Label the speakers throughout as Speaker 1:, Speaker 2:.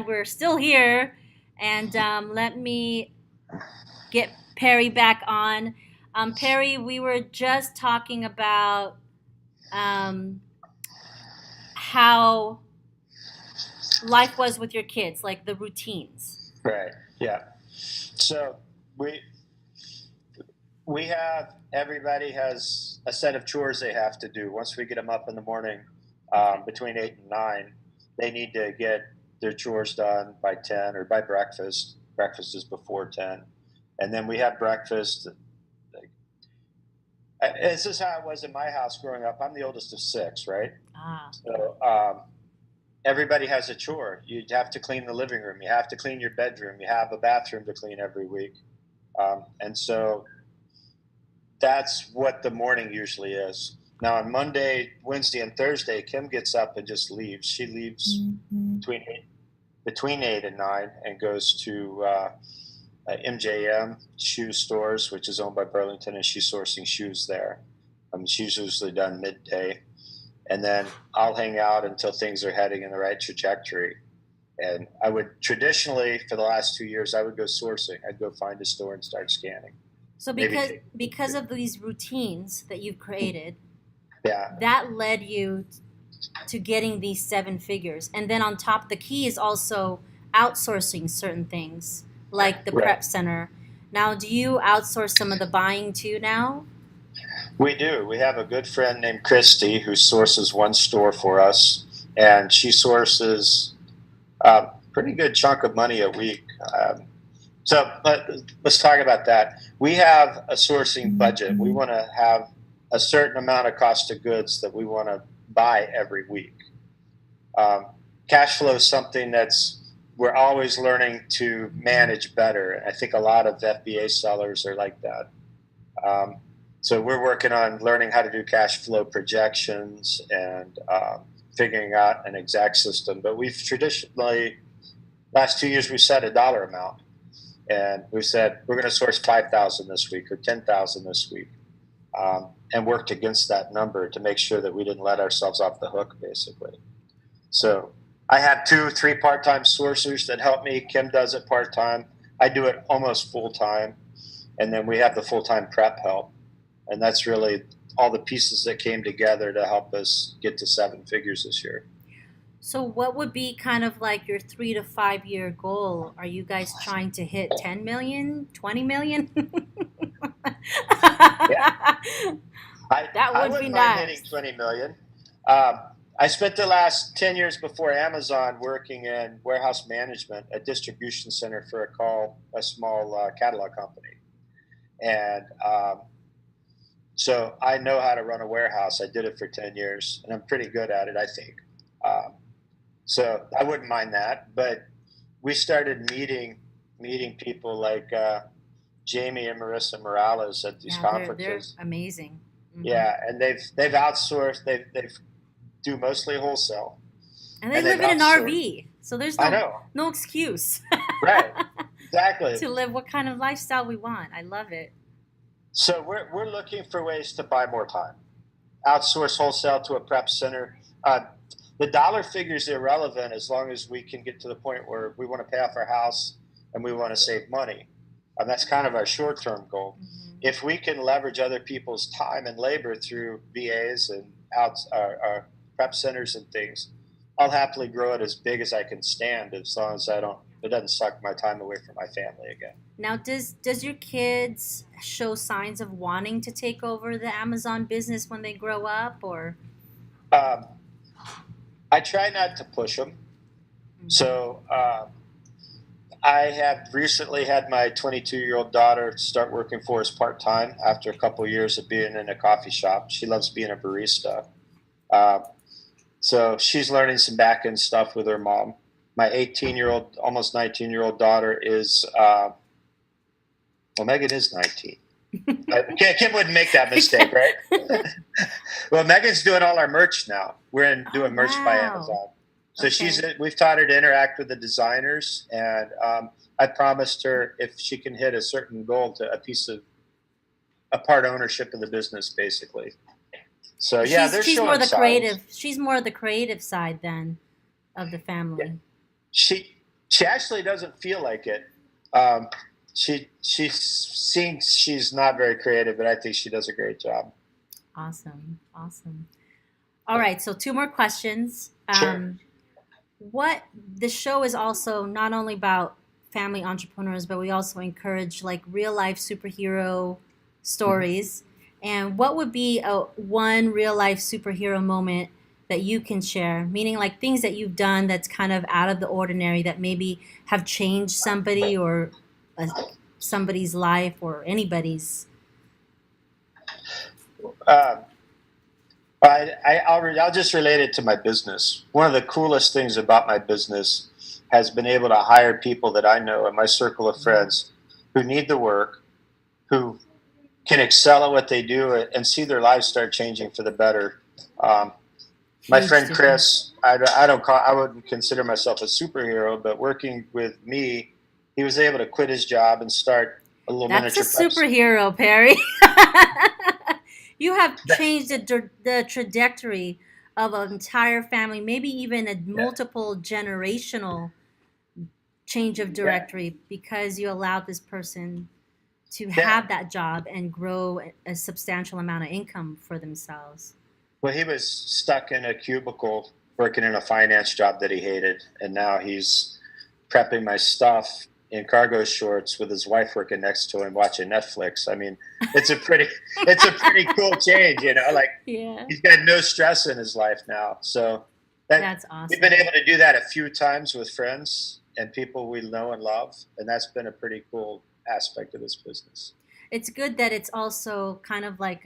Speaker 1: we're still here. And let me get Perry back on. Perry, we were just talking about um, how life was with your kids, like the routines.
Speaker 2: Right. Yeah. So we we have everybody has a set of chores they have to do. Once we get them up in the morning,
Speaker 1: Okay.
Speaker 2: between 8 and 9, they need to get their chores done by 10 or by breakfast. Breakfast is before 10, and then we have breakfast. This is how it was in my house growing up. I'm the oldest of six, right?
Speaker 1: Ah,
Speaker 2: So everybody has a chore. You have to clean the living room. You have to clean your bedroom. You have a bathroom to clean every week. And so that's what the morning usually is. Now on Monday, Wednesday, and Thursday, Kim gets up and just leaves. She leaves between 8 and 9 and goes to MJM shoe stores, which is owned by Burlington, and she's sourcing shoes there. She's usually done midday, and then I'll hang out until things are heading in the right trajectory. And I would traditionally, for the last 2 years, I would go sourcing. I'd go find a store and start scanning.
Speaker 1: so
Speaker 2: Maybe
Speaker 1: because of these routines that you've created,
Speaker 2: yeah,
Speaker 1: that led you to getting these seven figures. And then on top, the key is also outsourcing certain things, like the
Speaker 2: right.
Speaker 1: prep center. Now, do you outsource some of the buying too now?
Speaker 2: We do. We have a good friend named Christy who sources one store for us, and she sources a pretty good chunk of money a week. But let's talk about that. We have a sourcing budget. We want to have a certain amount of cost of goods that we want to buy every week. Um, Cash flow is something that's we're always learning to manage better. And I think a lot of FBA sellers are like that. Um, so we're working on learning how to do cash flow projections and figuring out an exact system. But we've traditionally, last 2 years, we set a dollar amount, and we said we're going to source 5,000 this week or 10,000 this week, and worked against that number to make sure that we didn't let ourselves off the hook, basically. So I have 2, 3 part-time sourcers that help me. Kim does it part-time. I do it almost full-time, and then we have the full-time prep help. And that's really all the pieces that came together to help us get to seven figures this year.
Speaker 1: So, what would be kind of like your 3 to 5 year goal? Are you guys trying to hit 10 million, 20 million?
Speaker 2: Yeah,
Speaker 1: That
Speaker 2: I
Speaker 1: would be
Speaker 2: wouldn't mind hitting
Speaker 1: nice.
Speaker 2: 20 million. Um, I spent the last 10 years before Amazon working in warehouse management, a distribution center for a small catalog company. And so I know how to run a warehouse. I did it for 10 years, and I'm pretty good at it, I think. Um, so I wouldn't mind that. But we started meeting people like Jamie and Marissa Morales at these
Speaker 1: Yeah, they're
Speaker 2: conferences.
Speaker 1: amazing. Hmm.
Speaker 2: Yeah, and they've outsourced. They've do mostly wholesale,
Speaker 1: And they
Speaker 2: and they've
Speaker 1: live in an
Speaker 2: outsourced.
Speaker 1: RV, so there's
Speaker 2: I know,
Speaker 1: no excuse
Speaker 2: right? Exactly.
Speaker 1: to live what kind of lifestyle we want. I love it.
Speaker 2: So we're looking for ways to buy more time. Outsource wholesale to a prep center. The dollar figure is irrelevant as long as we can get to the point where we want to pay off our house and we want to save money. And that's kind of our short term goal.
Speaker 1: Hmm.
Speaker 2: If we can leverage other people's time and labor through VAs and prep centers and things, I'll happily grow it as big as I can stand as long as it doesn't suck my time away from my family again.
Speaker 1: Now, does your kids show signs of wanting to take over the Amazon business when they grow up, or?
Speaker 2: Um, I try not to push them.
Speaker 1: Mhm.
Speaker 2: So I have recently had my 22-year-old daughter start working for us part time after a couple of years of being in a coffee shop. She loves being a barista. Uh, so she's learning some back end stuff with her mom. My 18-year-old, almost 19-year-old daughter is, well, Megan is 19. Kim wouldn't make that mistake, right? Well, Megan's doing all our merch now.
Speaker 1: Oh
Speaker 2: Doing merch by
Speaker 1: wow.
Speaker 2: Amazon. So
Speaker 1: Okay.
Speaker 2: we've taught her to interact with the designers, and I promised her if she can hit a certain goal to a part ownership of the business, basically. So yeah, they're
Speaker 1: She's more
Speaker 2: showing
Speaker 1: the
Speaker 2: signs.
Speaker 1: creative. She's more the creative side then of the
Speaker 2: Yeah,
Speaker 1: family.
Speaker 2: she She actually doesn't feel like it. Um, she thinks she's not very creative, but I think she does a great job.
Speaker 1: Awesome. Awesome. All right. So two more questions.
Speaker 2: Sure.
Speaker 1: What the show is also not only about family entrepreneurs, but we also encourage like real life superhero
Speaker 2: Mhm.
Speaker 1: stories. And what would be a one real life superhero moment that you can share? Meaning like things that you've done that's kind of out of the ordinary that maybe have changed somebody or uh, somebody's life or anybody's.
Speaker 2: Um, I'll just relate it to my business. One of the coolest things about my business has been able to hire people that I know in my circle of friends who need the work, who can excel at what they do, and see their lives start changing for the better. Um, my
Speaker 1: Huge
Speaker 2: friend
Speaker 1: difference.
Speaker 2: Chris, I wouldn't consider myself a superhero, but working with me, he was able to quit his job and start a little
Speaker 1: That's a
Speaker 2: miniature prep.
Speaker 1: superhero, Perry. You have changed the trajectory of an entire family, maybe even a
Speaker 2: Yeah,
Speaker 1: multiple generational change of
Speaker 2: yeah,
Speaker 1: directory because you allowed this person to
Speaker 2: yeah.
Speaker 1: have that job and grow a substantial amount of income for themselves.
Speaker 2: Well, he was stuck in a cubicle working in a finance job that he hated, and now he's prepping my stuff in cargo shorts with his wife working next to him watching Netflix. I mean, it's a pretty it's a pretty cool change, you know. Like
Speaker 1: Yeah,
Speaker 2: he's got no stress in his life now. So that
Speaker 1: that's
Speaker 2: we've been
Speaker 1: awesome.
Speaker 2: able to do that a few times with friends and people we know and love, and that's been a pretty cool aspect of this business.
Speaker 1: It's good that it's also kind of like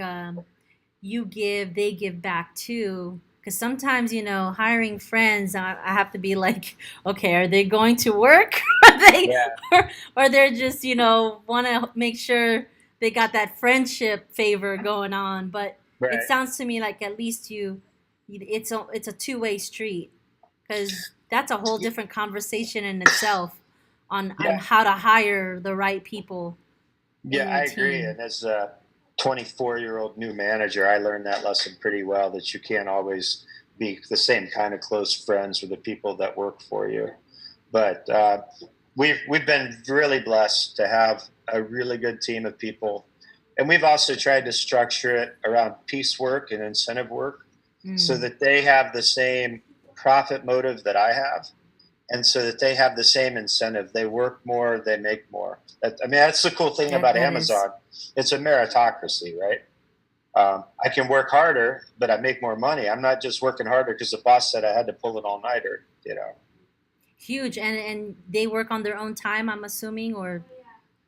Speaker 1: you give, they give back too. Because sometimes, hiring friends, I have to be like, okay, are they going to work? Are they,
Speaker 2: Yeah,
Speaker 1: or they're just, want to make sure they got that friendship favor going on. But it
Speaker 2: right.
Speaker 1: sounds to me like at least it's a two-way street because that's a whole different conversation in itself on
Speaker 2: Yeah,
Speaker 1: how to hire the right people
Speaker 2: yeah,
Speaker 1: in your
Speaker 2: I agree.
Speaker 1: team.
Speaker 2: And as a 24-year-old new manager, I learned that lesson pretty well that you can't always be the same kind of close friends with the people that work for you. But we've been really blessed to have a really good team of people, and we've also tried to structure it around piecework and incentive work so
Speaker 1: Mm,
Speaker 2: that they have the same profit motive that I have, and so that they have the same incentive. They work more, they make more. I mean, that's the cool thing
Speaker 1: that
Speaker 2: about
Speaker 1: that is.
Speaker 2: Amazon. It's a meritocracy, right? I can work harder, but I make more money. I'm not just working harder because the boss said I had to pull an all nighter. You know?
Speaker 1: Huge, and they work on their own time, I'm assuming, or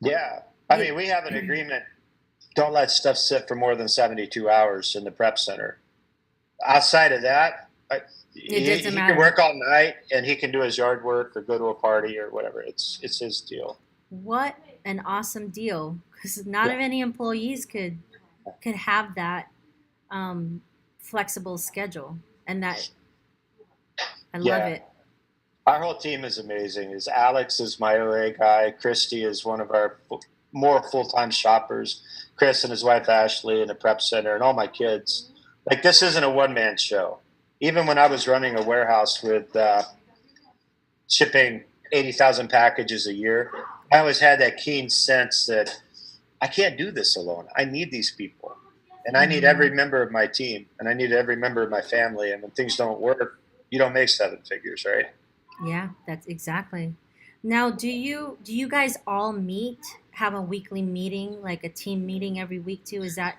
Speaker 2: Yeah. I
Speaker 1: you
Speaker 2: mean, we have an agreement. Don't let stuff sit for more than 72 hours in the prep center. Outside of that,
Speaker 1: it doesn't
Speaker 2: he can
Speaker 1: matter.
Speaker 2: work all night and he can do his yard work or go to a party or whatever. It's his deal.
Speaker 1: What an awesome deal, because not
Speaker 2: Yeah.
Speaker 1: many employees could have that um, flexible schedule, and that I love
Speaker 2: Yeah.
Speaker 1: it.
Speaker 2: Our whole team is amazing. Is Alex is my OA guy. Christy is one of our more full time shoppers. Chris and his wife Ashley in the prep center, and all my kids. Like this isn't a one man show. Even when I was running a warehouse with shipping 80,000 packages a year, I always had that keen sense that I can't do this alone. I need these people, and I need every
Speaker 1: Hmm.
Speaker 2: member of my team, and I need every member of my family. And when things don't work, you don't make seven figures, right?
Speaker 1: Yeah, that's exactly. Now, do you guys all meet, have a weekly meeting, like a team meeting every week too? Is that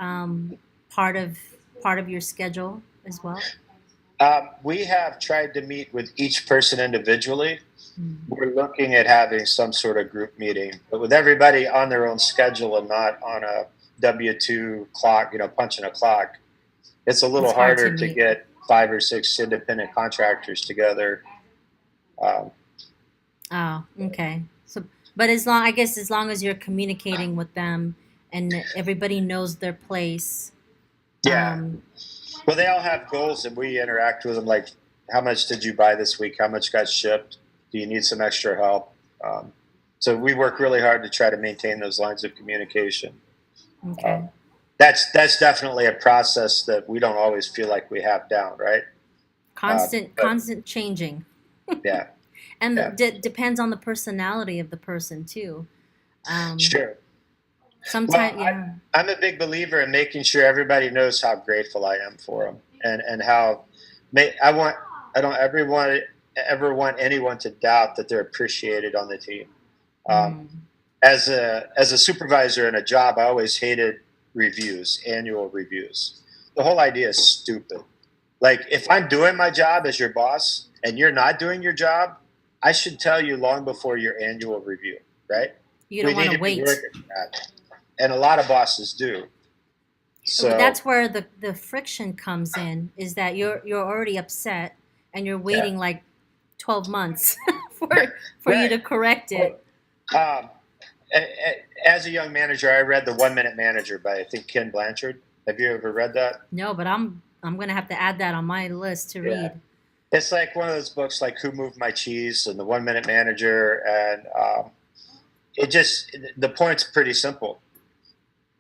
Speaker 1: um, part of part of your schedule as well?
Speaker 2: We have tried to meet with each person individually.
Speaker 1: Mm.
Speaker 2: We're looking at having some sort of group meeting, but with everybody on their own schedule and not on a W-2 clock, punching a clock, it's a
Speaker 1: It's
Speaker 2: little
Speaker 1: hard to
Speaker 2: harder to
Speaker 1: meet.
Speaker 2: get five or six independent contractors together. Um,
Speaker 1: Oh, okay. So, but I guess as long as you're communicating with them and everybody knows their place.
Speaker 2: yeah.
Speaker 1: Um,
Speaker 2: Well, they all have goals, and we interact with them like, how much did you buy this week? How much got shipped? Do you need some extra help? Um, so we work really hard to try to maintain those lines of communication.
Speaker 1: okay.
Speaker 2: Um, that's definitely a process that we don't always feel like we have down, right?
Speaker 1: Constant,
Speaker 2: But
Speaker 1: constant changing.
Speaker 2: yeah,
Speaker 1: And
Speaker 2: Yeah,
Speaker 1: depends on the personality of the person too. Um,
Speaker 2: sure. Well,
Speaker 1: Sometimes, yeah.
Speaker 2: I'm a big believer in making sure everybody knows how grateful I am for them, and how I want I don't ever want anyone to doubt that they're appreciated on the team. Um,
Speaker 1: Mm.
Speaker 2: as a supervisor in a job, I always hated reviews, annual reviews. The whole idea is stupid. Like, if I'm doing my job as your boss and you're not doing your job, I should tell you long before your annual review, right?
Speaker 1: You don't
Speaker 2: We
Speaker 1: want
Speaker 2: need
Speaker 1: to
Speaker 2: to be
Speaker 1: wait.
Speaker 2: working on that. And a lot of bosses do. So,
Speaker 1: That's where the friction comes in, is that you're already upset and you're
Speaker 2: yeah.
Speaker 1: waiting like 12 months for you
Speaker 2: Right.
Speaker 1: to correct
Speaker 2: Well,
Speaker 1: it.
Speaker 2: um, as a young manager, I read The 1 Minute Manager by, I think, Ken Blanchard. Have you ever read that?
Speaker 1: No, but I'm gonna have to add that on my list to
Speaker 2: Yeah.
Speaker 1: read.
Speaker 2: It's like one of those books like Who Moved My Cheese and The 1 Minute Manager. And it just, the point's pretty simple.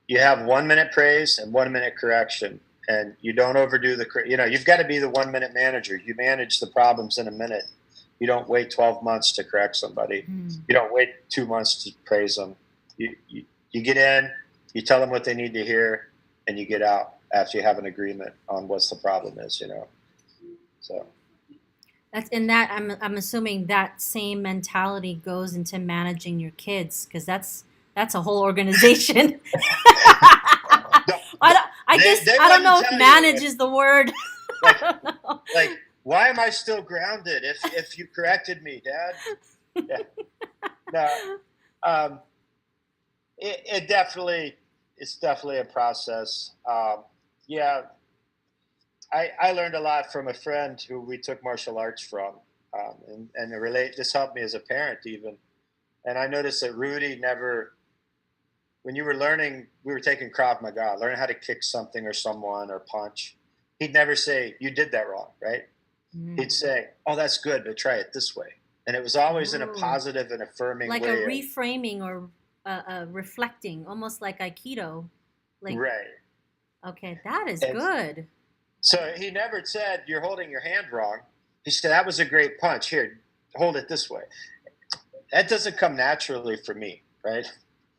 Speaker 2: You have 1 minute praise and 1 minute correction. And you don't overdo you've got to be the 1 minute manager. You manage the problems in a minute. You don't wait 12 months to correct somebody.
Speaker 1: Hmm.
Speaker 2: You don't wait 2 months to praise them. You get in, you tell them what they need to hear, and you get out after you have an agreement on what's the problem is. So,
Speaker 1: That's in that I'm assuming that same mentality goes into managing your kids, because that's a whole organization.
Speaker 2: no,
Speaker 1: I guess
Speaker 2: they
Speaker 1: I don't
Speaker 2: wouldn't
Speaker 1: know if
Speaker 2: tell
Speaker 1: manage
Speaker 2: you.
Speaker 1: is the word.
Speaker 2: Like,
Speaker 1: I don't know.
Speaker 2: like, why am I still grounded if you corrected me, Dad? Yeah. No. Um, it definitely it's definitely a process. Yeah, I learned a lot from a friend who we took martial arts from, and this helped me as a parent even. And I noticed that Rudy never, when you were learning, we were taking Krav Maga, learning how to kick something or someone or punch. He'd never say you did that wrong, right? He'd
Speaker 1: Mm.
Speaker 2: say, "Oh, that's good, but try it this way." And it was always in a
Speaker 1: Ooh,
Speaker 2: positive and affirming
Speaker 1: like a
Speaker 2: way of
Speaker 1: reframing or reflecting, almost like Aikido. Like,
Speaker 2: right.
Speaker 1: okay, that is
Speaker 2: And
Speaker 1: good.
Speaker 2: so he never said, "You're holding your hand wrong." He said, "That was a great punch. Here, hold it this way." That doesn't come naturally for me, right?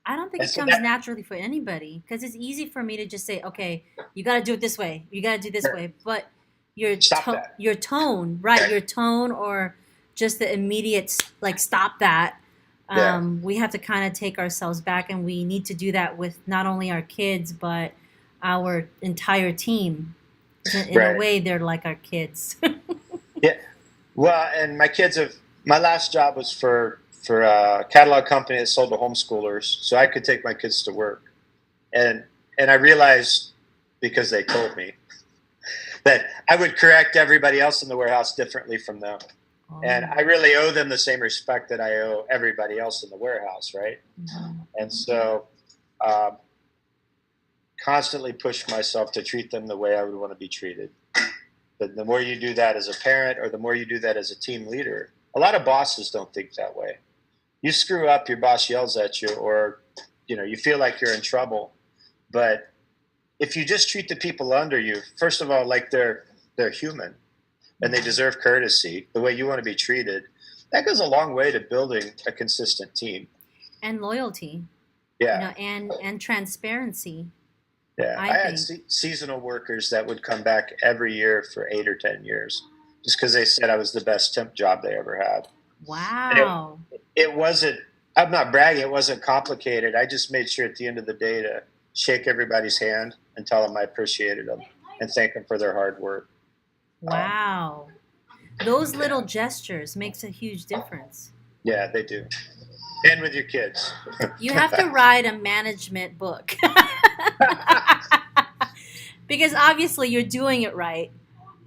Speaker 1: I don't think
Speaker 2: And
Speaker 1: it
Speaker 2: so
Speaker 1: comes naturally for anybody, because it's easy for me to just say, okay, you got to do it this way. You got to do this way. But
Speaker 2: stop that.
Speaker 1: your tone, right? Your tone, or just the immediate, like, stop that.
Speaker 2: Yeah,
Speaker 1: We have to kind of take ourselves back, and we need to do that with not only our kids, but our entire team. 'Cause in a
Speaker 2: right.
Speaker 1: way, they're like our kids.
Speaker 2: Yeah. Well, and my last job was for a catalog company that sold to homeschoolers, so I could take my kids to work, and I realized, because they told me, that I would correct everybody else in the warehouse differently from them. And
Speaker 1: Oh.
Speaker 2: I really owe them the same respect that I owe everybody else in the warehouse, right?
Speaker 1: Mhm.
Speaker 2: And so, um, constantly push myself to treat them the way I would want to be treated. But the more you do that as a parent, or the more you do that as a team leader, a lot of bosses don't think that way. You screw up, your boss yells at you, or you feel like you're in trouble. But if you just treat the people under you, first of all, like they're human and they
Speaker 1: Yeah.
Speaker 2: deserve courtesy, the way you want to be treated, that goes a long way to building a consistent team.
Speaker 1: And loyalty,
Speaker 2: Yeah.
Speaker 1: and transparency,
Speaker 2: Yeah,
Speaker 1: I
Speaker 2: I had
Speaker 1: think.
Speaker 2: seasonal workers that would come back every year for 8 or 10 years, just because they said I was the best temp job they ever had. And
Speaker 1: Wow.
Speaker 2: it wasn't. I'm not bragging. It wasn't complicated. I just made sure at the end of the day to shake everybody's hand and tell them I appreciated them and thank them for their hard work. Um,
Speaker 1: Wow. Those
Speaker 2: yeah,
Speaker 1: little gestures makes a huge difference.
Speaker 2: yeah, they do. And with your kids.
Speaker 1: You have to write a management book. Because obviously you're doing it right,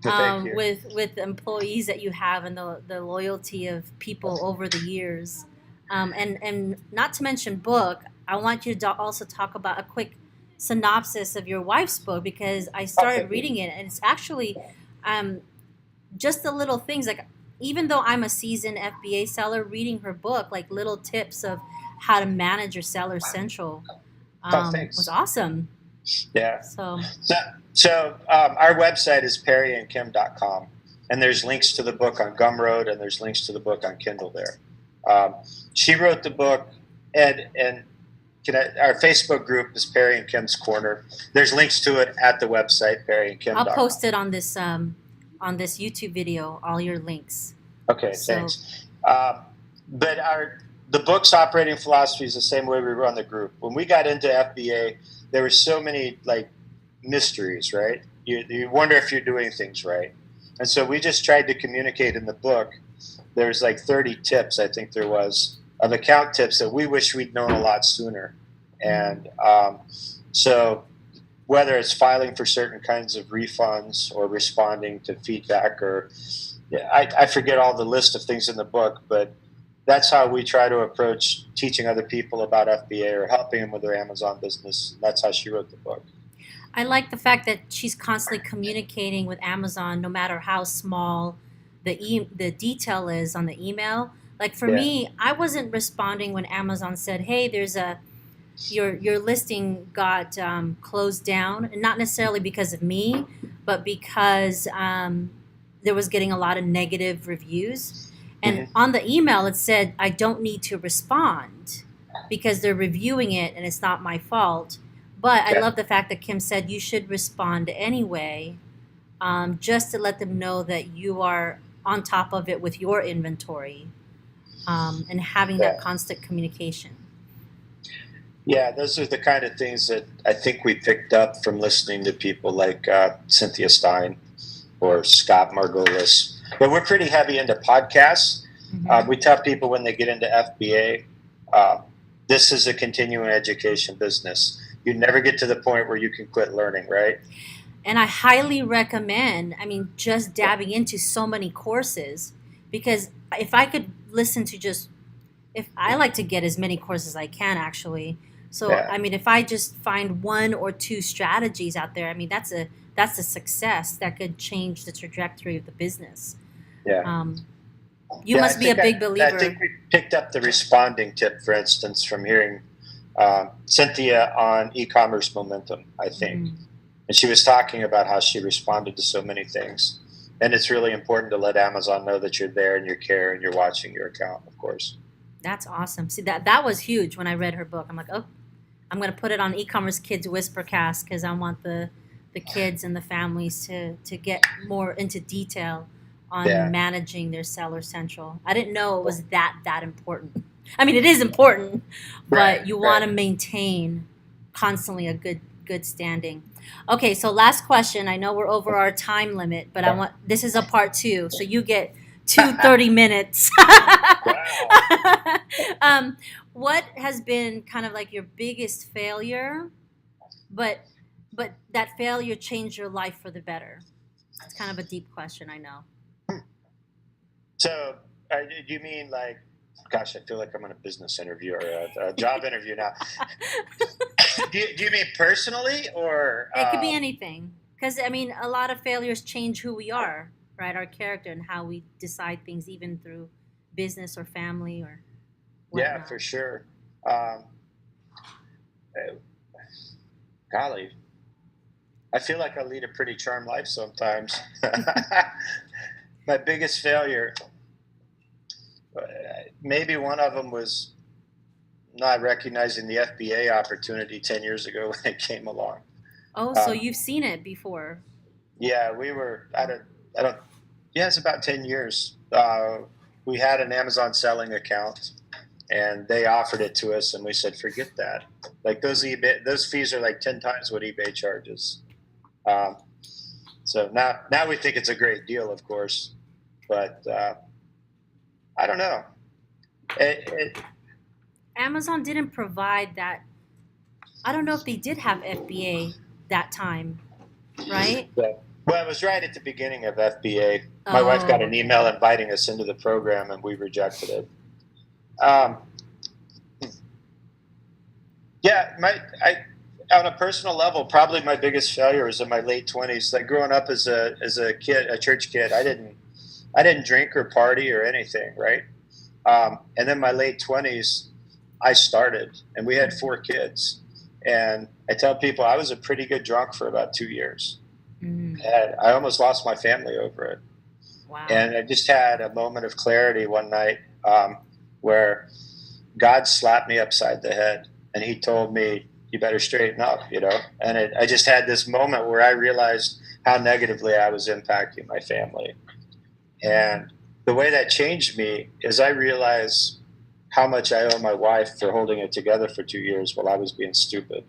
Speaker 2: Thank you.
Speaker 1: with the employees that you have, and the loyalty of people over the years. And not to mention book, I want you to also talk about a quick synopsis of your wife's book, because I
Speaker 2: Oh,
Speaker 1: started
Speaker 2: thank you.
Speaker 1: reading it, and it's actually, um, just the little things, like, even though I'm a seasoned FBA seller, reading her book, like little tips of how to manage your seller central,
Speaker 2: Oh,
Speaker 1: was
Speaker 2: thanks.
Speaker 1: awesome.
Speaker 2: Yeah.
Speaker 1: So
Speaker 2: So, our website is perryandkim.com. and there's links to the book on Gumroad, and there's links to the book on Kindle there. Um, she wrote the book, and our Facebook group is Perry and Kim's Corner. There's links to it at the website,
Speaker 1: I'll
Speaker 2: perryandkim.com.
Speaker 1: post it on this YouTube video, all your links.
Speaker 2: Okay,
Speaker 1: So
Speaker 2: thanks. But the book's operating philosophy is the same way we run the group. When we got into FBA, there were so many like mysteries, right? You wonder if you're doing things right. And so we just tried to communicate in the book. There's like 30 tips, I think there was, of account tips that we wish we'd known a lot sooner. And so whether it's filing for certain kinds of refunds or responding to feedback, or I forget all the list of things in the book, but that's how we try to approach teaching other people about FBA or helping them with their Amazon business. That's how she wrote the book.
Speaker 1: I like the fact that she's constantly communicating with Amazon, no matter how small the detail is on the email. Like for me, I wasn't responding when Amazon said, "Hey, your listing got closed down," and not necessarily because of me, but because there was getting a lot of negative reviews. And on the email, it said, "I don't need to respond because they're reviewing it, and it's not my fault." But I love the fact that Kim said you should respond anyway, just to let them know that you are on top of it with your inventory, and having that constant communication.
Speaker 2: Yeah, those are the kind of things that I think we picked up from listening to people like Cynthia Stein or Scott Margolis. But we're pretty heavy into podcasts. We tell people when they get into FBA, this is a continuing education business. You never get to the point where you can quit learning, right?
Speaker 1: And I highly recommend, just dabbing into so many courses, because if I could listen to if I like to get as many courses as I can, actually. So, if I just find one or two strategies out there, that's a success that could change the trajectory of the business.
Speaker 2: Yeah.
Speaker 1: You must be a big believer.
Speaker 2: I think we picked up the responding tip, for instance, from hearing Cynthia on eCommerce Momentum, I think. And she was talking about how she responded to so many things. And it's really important to let Amazon know that you're there and you care and you're watching your account, of course.
Speaker 1: That's awesome. See, that was huge when I read her book. I'm like, oh, I'm going to put it on eCommerce Kids Whispercast, because I want the kids and the families to get more into detail on managing their Seller Central. I didn't know it was that important. It is important, but you want to maintain constantly a good standing. Okay, so last question. I know we're over our time limit, but this is a part 2, so you get 30 minutes. What has been kind of like your biggest failure, but that failure changed your life for the better? It's kind of a deep question, I know.
Speaker 2: So, do you mean like, gosh, I feel like I'm in a business interview or a job interview now. do you mean personally, or?
Speaker 1: It could be anything. Because, a lot of failures change who we are, right? Our character and how we decide things, even through business or family or whatnot.
Speaker 2: Yeah, for sure. Golly, I feel like I lead a pretty charmed life sometimes. My biggest failure, maybe one of them was not recognizing the FBA opportunity 10 years ago when it came along.
Speaker 1: Oh, so you've seen it before.
Speaker 2: Yeah, we were, it's about 10 years. We had an Amazon selling account, and they offered it to us, and we said, forget that. Like those fees are like 10 times what eBay charges. So now we think it's a great deal, of course, but I don't know.
Speaker 1: Amazon didn't provide that. I don't know if they did have FBA that time, right?
Speaker 2: Yeah. Well, it was right at the beginning of FBA. My wife got an email inviting us into the program, and we rejected it. On a personal level, probably my biggest failure was in my late 20s. Like growing up as a kid, a church kid, I didn't drink or party or anything, right? And then my late 20s, I started, and we had 4 kids. And I tell people I was a pretty good drunk for about 2 years. And I almost lost my family over it.
Speaker 1: Wow.
Speaker 2: And I just had a moment of clarity one night, where God slapped me upside the head and he told me, you better straighten up, you know? And I just had this moment where I realized how negatively I was impacting my family. And the way that changed me is I realized how much I owe my wife for holding it together for 2 years while I was being stupid.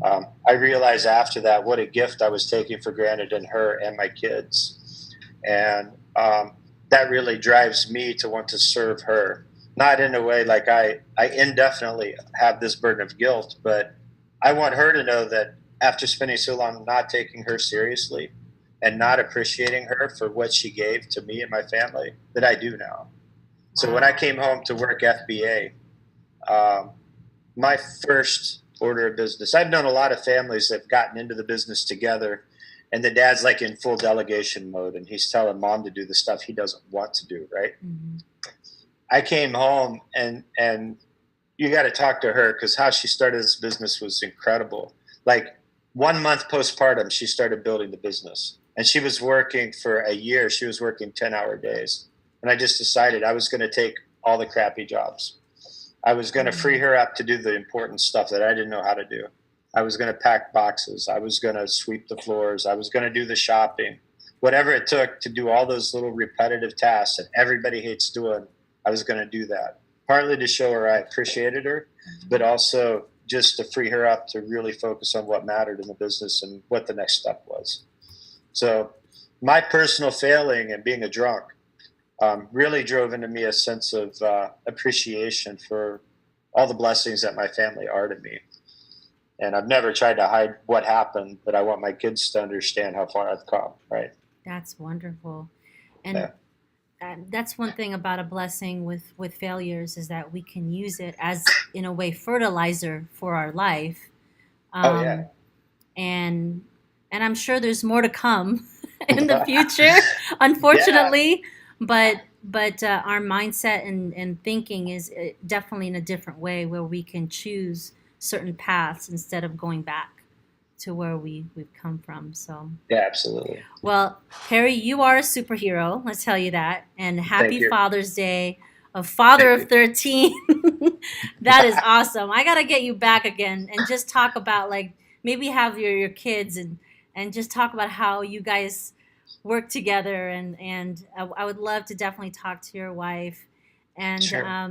Speaker 2: I realized after that what a gift I was taking for granted in her and my kids. And that really drives me to want to serve her. Not in a way like I indefinitely have this burden of guilt, but I want her to know that after spending so long not taking her seriously and not appreciating her for what she gave to me and my family, that I do now. So when I
Speaker 1: Wow.
Speaker 2: came home to work FBA, um, my first order of business, I've known a lot of families that have gotten into the business together, and the dad's like in full delegation mode, and he's telling mom to do the stuff he doesn't want to do, right?
Speaker 1: Mm-hmm.
Speaker 2: I came home and you got to talk to her because how she started this business was incredible. Like 1 month postpartum, she started building the business, and she was working for a year. She was working 10-hour days, and I just decided I was going to take all the crappy jobs. I was going to free her up to do the important stuff that I didn't know how to do. I was going to pack boxes. I was going to sweep the floors. I was going to do the shopping. Whatever it took to do all those little repetitive tasks that everybody hates doing, I was going to do that. Partly to show her I appreciated her, but also just to free her up to really focus on what mattered in the business and what the next step was. So my personal failing and being a drunk really drove into me a sense of appreciation for all the blessings that my family are to me. And I've never tried to hide what happened, but I want my kids to understand how far I've come, right?
Speaker 1: That's wonderful. And
Speaker 2: Yeah.
Speaker 1: that's one thing about a blessing with failures is that we can use it as, in a way, fertilizer for our life.
Speaker 2: Oh, yeah.
Speaker 1: Um, and and I'm sure there's more to come in the future,
Speaker 2: Yeah,
Speaker 1: unfortunately. But our mindset and thinking is definitely in a different way where we can choose certain paths instead of going back to where we've come from. So,
Speaker 2: yeah, absolutely.
Speaker 1: well, Perry, you are a superhero. Let's tell you that. And
Speaker 2: Thank
Speaker 1: happy
Speaker 2: you.
Speaker 1: Father's Day, a father
Speaker 2: Thank
Speaker 1: of
Speaker 2: you.
Speaker 1: 13. That is awesome. I got to get you back again and just talk about, like, maybe have your kids and just talk about how you guys work together. And I would love to definitely talk to your wife. And
Speaker 2: Sure.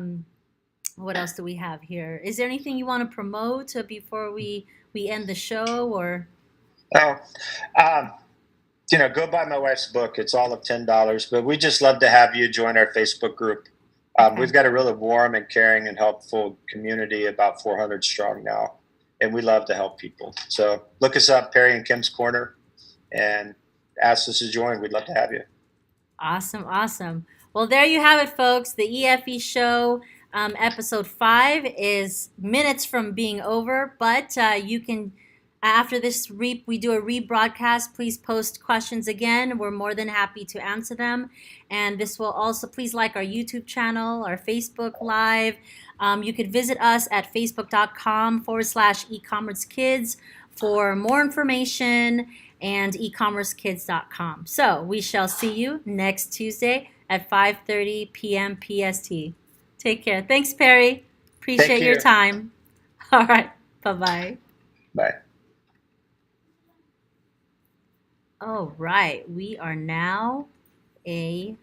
Speaker 1: what else do we have here? Is there anything you want to promote before we end the show or?
Speaker 2: Oh, um, go buy my wife's book. It's all of $10, but we just love to have you join our Facebook group. We've
Speaker 1: Okay.
Speaker 2: got a really warm and caring and helpful community, about 400 strong now, and we love to help people. So look us up, Perry and Kim's Corner, and ask us to join. We'd love to have you.
Speaker 1: Awesome, awesome. Well, there you have it, folks. The EFE show, episode 5, is minutes from being over, but you can, after this, we do a rebroadcast. Please post questions again. We're more than happy to answer them. And this will also, please like our YouTube channel, our Facebook Live. You could visit us at facebook.com/e-commerce kids for more information and ecommercekids.com. So we shall see you next Tuesday at 5:30 p.m. PST. Take care. Thanks, Perry.
Speaker 2: Thank
Speaker 1: Appreciate your
Speaker 2: you.
Speaker 1: time. All right. Bye-bye.
Speaker 2: Bye.
Speaker 1: All right. We are now a